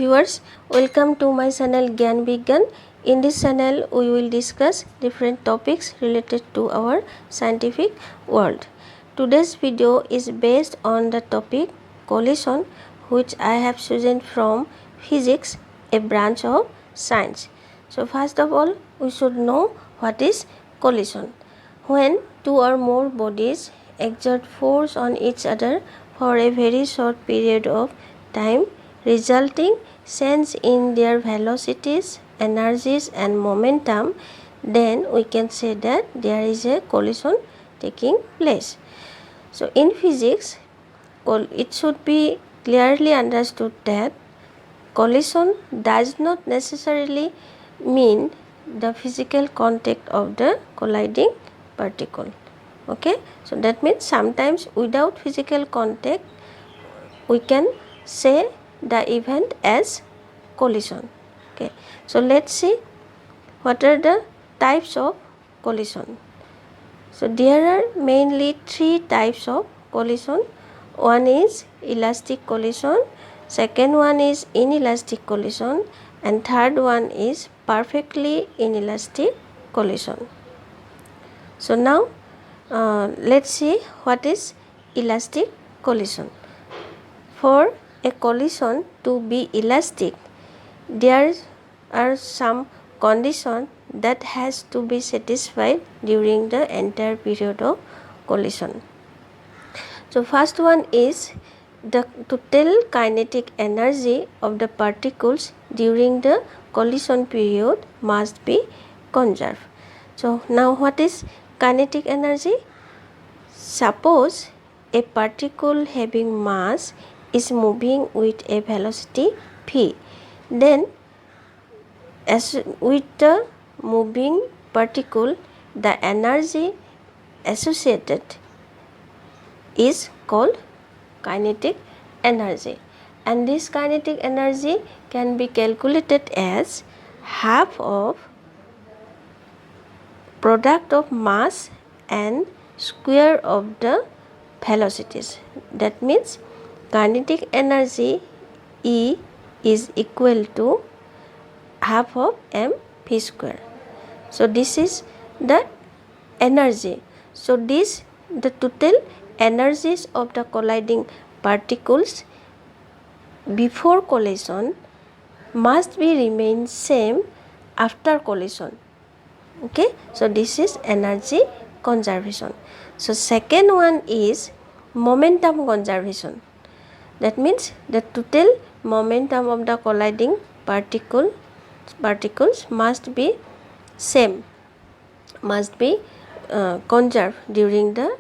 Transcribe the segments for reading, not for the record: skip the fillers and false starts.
viewers, welcome to my channel Gyan Vigyan. In this channel, we will discuss different topics related to our scientific world. Today's video is based on the topic collision, which I have chosen from physics, a branch of science. So first of all, we should know what is collision. When two or more bodies exert force on each other for a very short period of time, resulting change in their velocities, energies and momentum, then we can say that there is a collision taking place. So in physics, it should be clearly understood that collision does not necessarily mean the physical contact of the colliding particle. Okay, so that means sometimes without physical contact we can say the event as collision. Okay, so let's see what are the types of collision. So there are mainly three types of collision. One is elastic collision, second one is inelastic collision, and third one is perfectly inelastic collision. So now let's see what is elastic collision. For a collision to be elastic, there are some conditions that has to be satisfied during the entire period of collision. So first one is the total kinetic energy of the particles during the collision period must be conserved. So now what is kinetic energy? Suppose a particle having mass is moving with a velocity v, then as with the moving particle, the energy associated is called kinetic energy, and this kinetic energy can be calculated as half of product of mass and square of the velocities. That means kinetic energy E is equal to half of mv square. So this is the energy. So this the total energies of the colliding particles before collision must be remain same after collision. Okay, so this is energy conservation. So second one is momentum conservation. That means the total momentum of the colliding particles must be same, must be conserved during the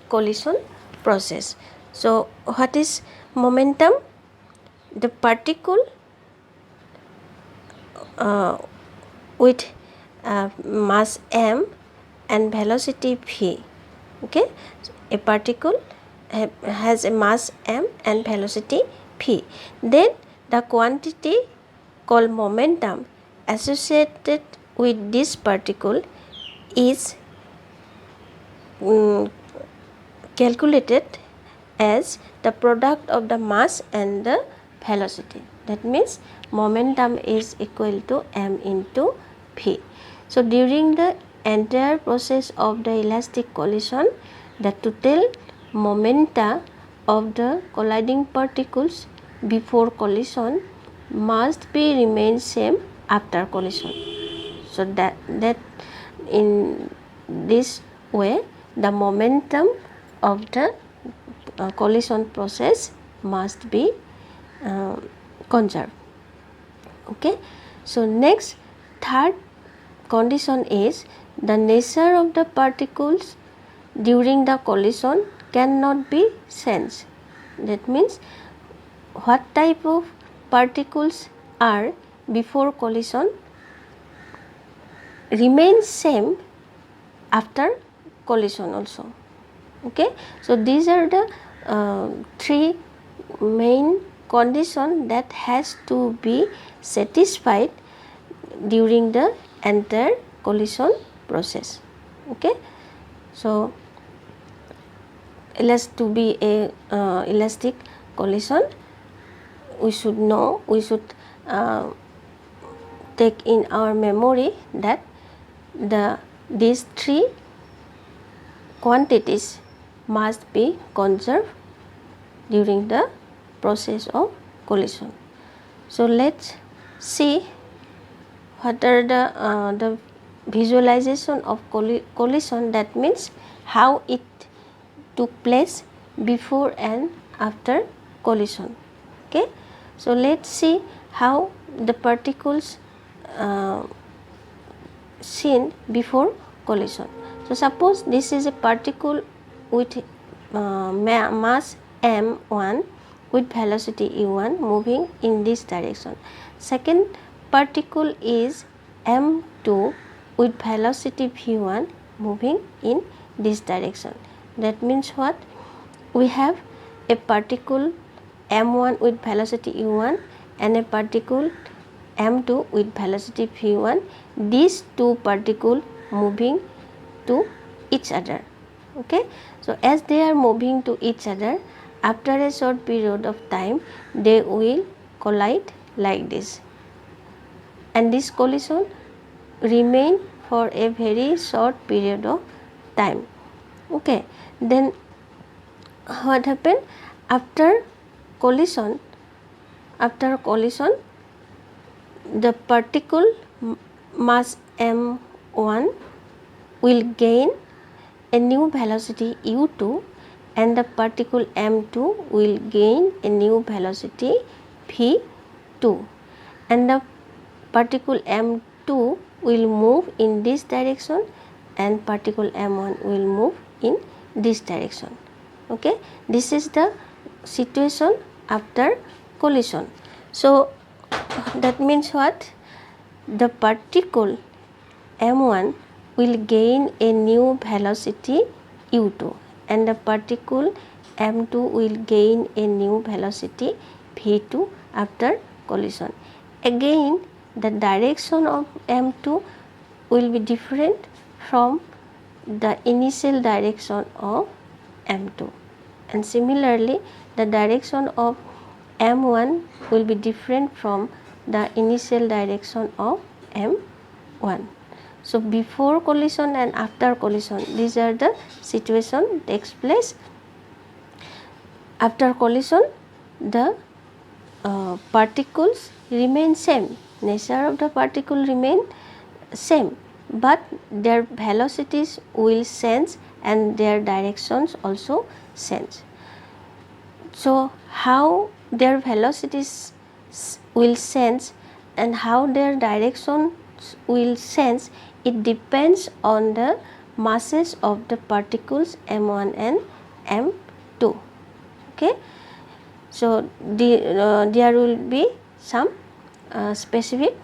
collision process. So what is momentum? The particle with mass m and velocity v. Okay, so a particle has a mass m and velocity v. Then the quantity called momentum associated with this particle is calculated as the product of the mass and the velocity. That means momentum is equal to m into v. So during the entire process of the elastic collision, the total momenta of the colliding particles before collision must be remain same after collision. So that in this way the momentum of the collision process must be conserved. Okay, so next third condition is the nature of the particles during the collision cannot be changed. That means what type of particles are before collision remains same after collision also. Okay, so these are the three main conditions that has to be satisfied during the entire collision process. Okay, so to be a elastic collision, we should take in our memory that these three quantities must be conserved during the process of collision. So let's see what are the visualization of collision, that means how it took place before and after collision. Okay, so let's see how the particles seen before collision. So suppose this is a particle with mass m1 with velocity u1 moving in this direction. Second particle is m2 with velocity v1 moving in this direction. That means what? We have a particle m1 with velocity u1 and a particle m2 with velocity v1. These two particles moving to each other. Okay, so as they are moving to each other, after a short period of time they will collide like this, and this collision remain for a very short period of time. Okay, then what happened after collision? After collision, the particle mass m1 will gain a new velocity u2 and the particle m2 will gain a new velocity v2, and the particle m2 will move in this direction and particle m1 will move in this direction. Okay, this is the situation after collision. So that means what? The particle m1 will gain a new velocity u2 and the particle m2 will gain a new velocity v2 after collision. Again, the direction of m2 will be different from the initial direction of m2, and similarly the direction of m1 will be different from the initial direction of m1. So before collision and after collision, these are the situation takes place. After collision, the particles remain same, nature of the particle remain same, but their velocities will change and their directions also change. So how their velocities will change and how their directions will change, it depends on the masses of the particles m1 and m2. Okay, so there will be some specific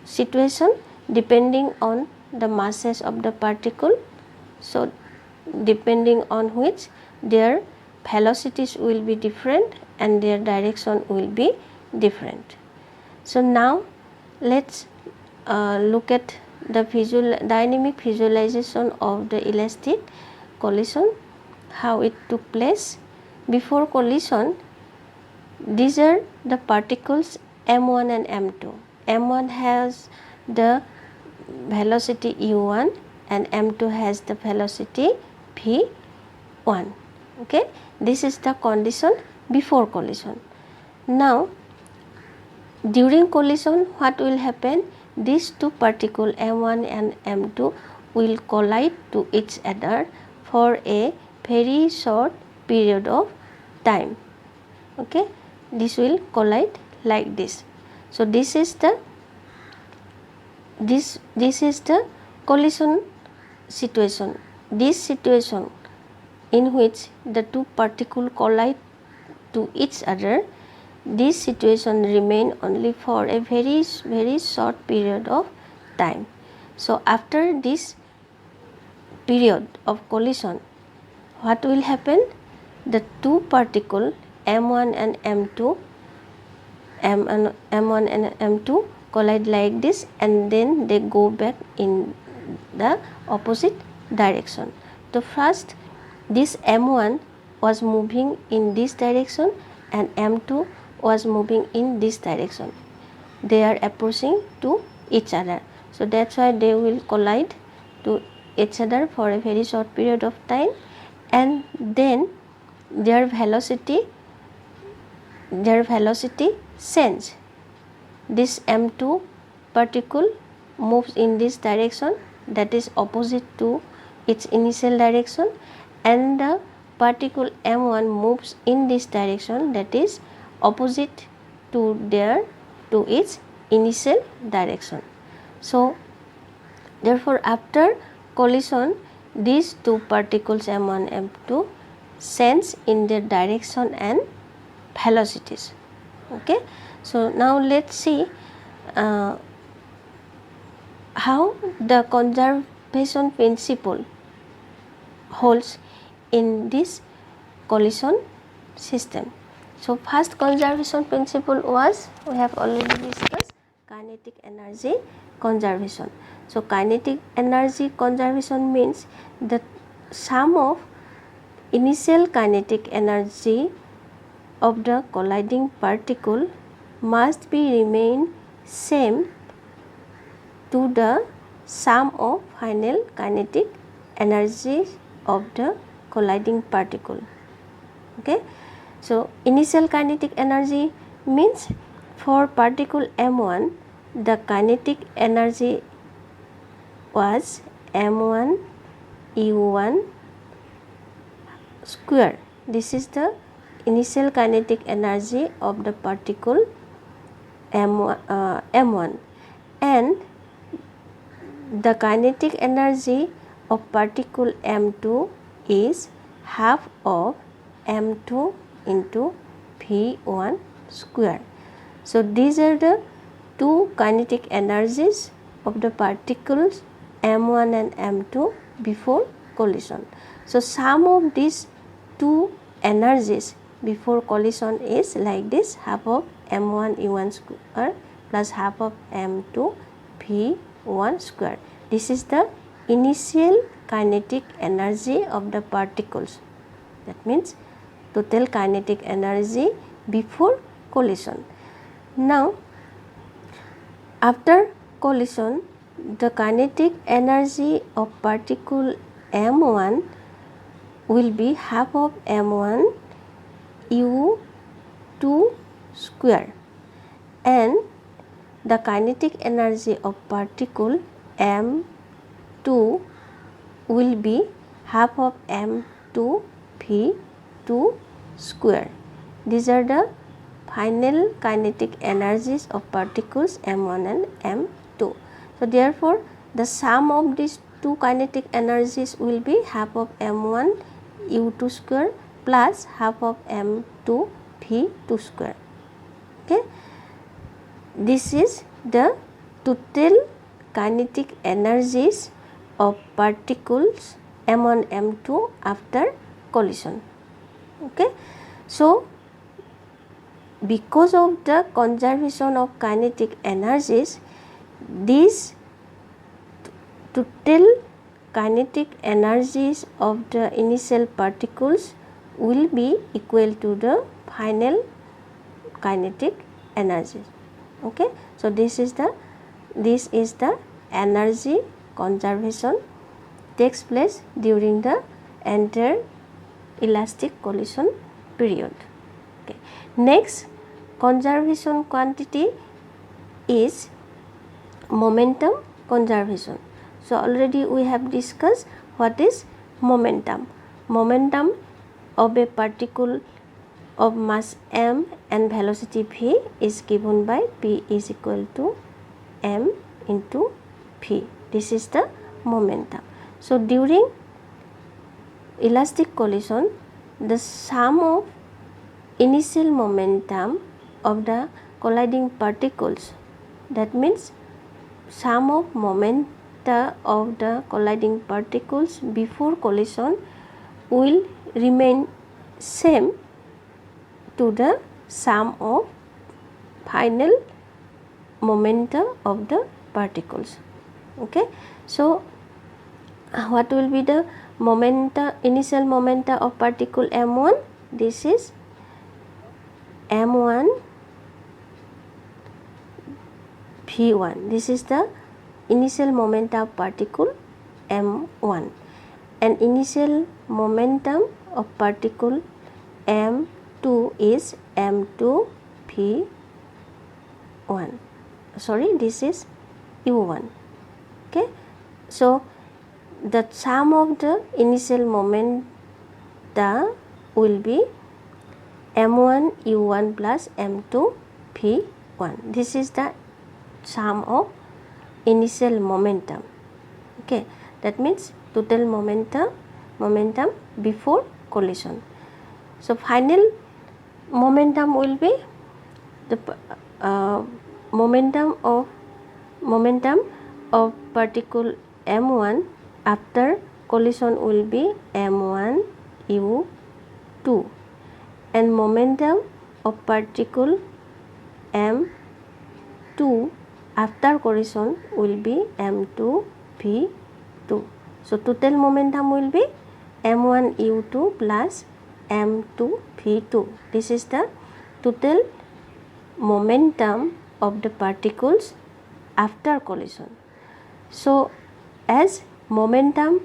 situation depending on the masses of the particle, so depending on which their velocities will be different and their direction will be different. So now let's look at the dynamic visualization of the elastic collision, how it took place. Before collision, these are the particles m1 and m2. m1 has the velocity u1 and m2 has the velocity v1. Okay, this is the condition before collision. Now during collision, what will happen? These two particles m1 and m2 will collide to each other for a very short period of time. Okay, this will collide like this. So this is the collision situation. This situation in which the two particles collide to each other, this situation remain only for a very short period of time. So after this period of collision, what will happen? The two particles m1 and m2 m1 and m2 collide like this, and then they go back in the opposite direction. So first this m1 was moving in this direction and m2 was moving in this direction. they are approaching to each other. So that's why they will collide to each other for a very short period of time, and then their velocity change. This m2 particle moves in this direction, that is opposite to its initial direction, and the particle m1 moves in this direction, that is opposite to its initial direction. So therefore after collision, these two particles m1 m2 change in their direction and velocities. Okay, so now let's see how the conservation principle holds in this collision system. So first conservation principle was, we have already discussed, kinetic energy conservation. So kinetic energy conservation means the sum of initial kinetic energy of the colliding particle must be remain same to the sum of final kinetic energy of the colliding particle. Okay, so initial kinetic energy means for particle m1 the kinetic energy was m1 u1 square. This is the initial kinetic energy of the particle m1, and the kinetic energy of particle m2 is half of m2 into v1 square. So these are the two kinetic energies of the particles m1 and m2 before collision. So sum of these two energies before collision is like this: half of m1 u1 square plus half of m2 v1 square. This is the initial kinetic energy of the particles. That means total kinetic energy before collision. Now after collision, the kinetic energy of particle m1 will be half of m1 u2 square, and the kinetic energy of particle m2 will be half of m2 v2 square. These are the final kinetic energies of particles m1 and m2. So therefore the sum of these two kinetic energies will be half of m1 u2 square plus half of m2 v2 square. Okay, this is the total kinetic energies of particles m1 m2 after collision. Okay, so because of the conservation of kinetic energies, these total kinetic energies of the initial particles will be equal to the final kinetic energies. Okay, so this is the energy conservation takes place during the entire elastic collision period. Okay. Next conservation quantity is momentum conservation. So already we have discussed what is momentum. Momentum of a particle of mass m and velocity v is given by p is equal to m into v. This is the momentum. So during elastic collision, the sum of initial momentum of the colliding particles, that means sum of momenta of the colliding particles before collision, will remain same to the sum of final momenta of the particles. Okay, so what will be the momenta, initial momenta of particle m1? This is m1 v1. This is the initial momentum of particle m1, and initial momentum of particle m2 is m2 v1. Sorry, this is u1. Okay, so the sum of the initial momenta will be m1 u1 plus m2 v1. This is the sum of initial momentum. Okay, that means total momentum before collision. So final momentum will be the momentum of particle m1 after collision will be m1 u2, and momentum of particle m2 after collision will be m2 v2. So total momentum will be m1 u2 plus m2 v2. This is the total momentum of the particles after collision. So as momentum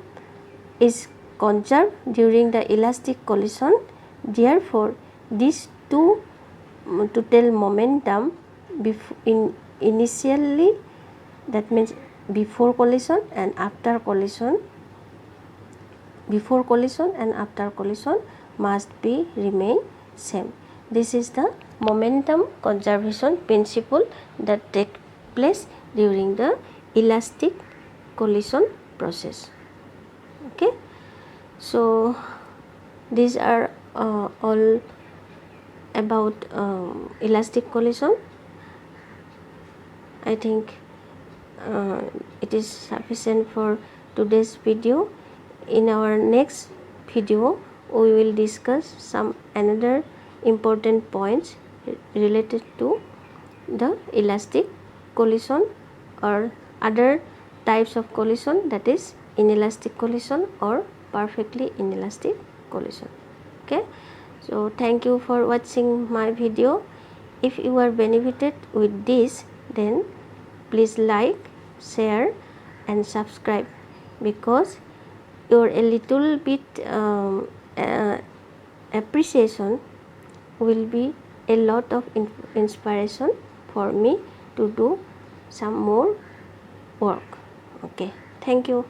is conserved during the elastic collision, therefore these two total momentum initially, that means before collision and after collision, must be remain same. This is the momentum conservation principle that take place during the elastic collision process. Okay, so these are all about elastic collision. I think it is sufficient for today's video. In our next video we will discuss some another important points related to the elastic collision or other types of collision, that is inelastic collision or perfectly inelastic collision. Okay, so thank you for watching my video. If you are benefited with this, then please like, share and subscribe, because your a little bit appreciation will be a lot of inspiration for me to do some more work. Okay, thank you.